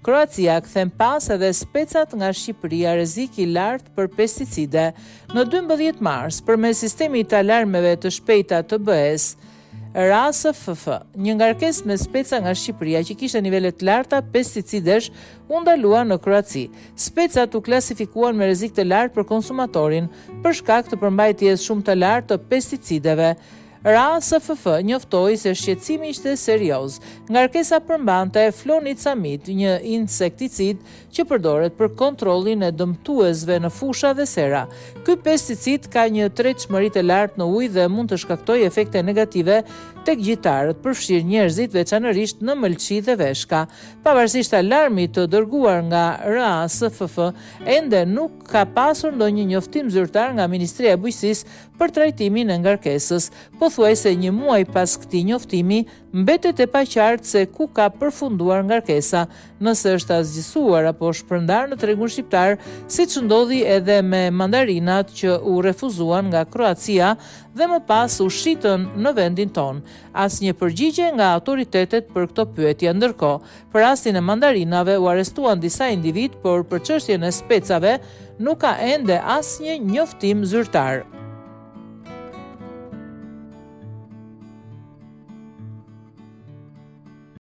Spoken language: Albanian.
Kroacia kthen pas edhe specat nga Shqipëria rrezik i lartë për pesticide. Në 12 mars, përmes sistemit të alarmeve të shpejta të BE-s, RASFF, një ngarkesë me speca nga Shqipëria që kishte nivele të larta pesticidesh, u ndalua në Kroaci. Specat u klasifikuan me rrezik të lartë për konsumatorin për shkak të përmbajtjes shumë të lartë të pesticideve. RASFF njoftoi se shqetësimi ishte serioz. Ngarkesa përmbante flonicamid, një insekticid që përdoret për kontrollin e dëmtuesve në fusha dhe sera. Ky pesticid ka një tretshmëri të lartë në ujë dhe mund të shkaktojë efekte negative tek gjytarët, përfshirë njerëzit, veçanërisht në mëlçi dhe veshka. Pavarësisht alarmit të dërguar nga RASFF, ende nuk ka pasur ndonjë njoftim zyrtar nga Ministria e Bujqësisë për trajtimin e ngarkesës. Pothuajse një muaj pas këtij njoftimi, mbetet e paqartë se ku ka përfunduar ngarkesa, nëse është azgjësuar apo shpërndar në tregun shqiptar, siç ndodhi edhe me mandarinat që u refuzuan nga Kroacia dhe më pas u shitën në vendin ton. Asnjë përgjigje nga autoritetet për këto pyetje. Ndërkohë, për rastin e mandarinave u arrestuan disa individ, por për çështjen e specave nuk ka ende asnjë njoftim zyrtar.